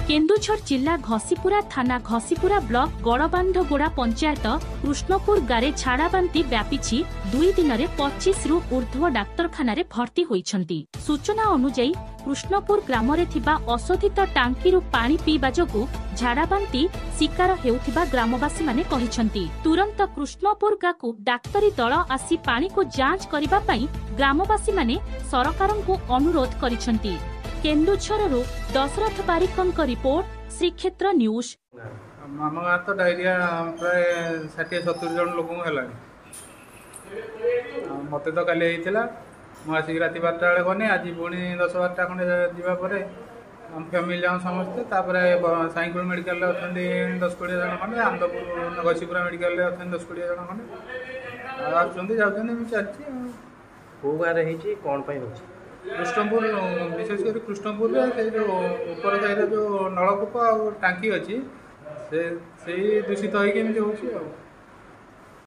केन्दुझर जिला घसीपुरा थाना घसीपुरा ब्लॉक गड़बांधगोड़ा पंचायत कृष्णपुर गारे झाड़ाबांति व्यापी 2 दिन में 25 रु ऊर्ध्व डाक्तरखाना भर्ती होइछंती। सूचना अनुसार कृष्णपुर ग्राम रे थिबा अशोधित टांकी पानी पीवा जोगु झाड़ाबांति शिकार हेउथिबा ग्रामवासी माने कहिछंती। तुरंत कृष्णपुर गाकु डाक्तरी दल आसी पानी को जांच करिबा पई ग्रामवासी माने सरकारंकु अनुरोध करिछंती। केन्दुझरु दशरथ बारिकंक रिपोर्ट श्रीक्षेत्र न्यूज। आम गाँव तो डायरिया प्राय 60-70 जन लोक मत तो काली होता मुझे राति 12टा बेले गने आज पुणी 10-12टा खंडे जावापर आम फैमिली जाऊँ समस्ते साईकुल मेडिकल अच्छा 10-20 जन खंडे आनंदपुर घसीपुरा मेडिकल अच्छा 10-20 जन खंडे आसुँच जाऊँ चलती। कौ गाँव कौन हो कृष्णपुर विशेषकर कृष्णपुर जो ऊपर साइड जो नलकूप आ टांकी अच्छी से दूषित होगी।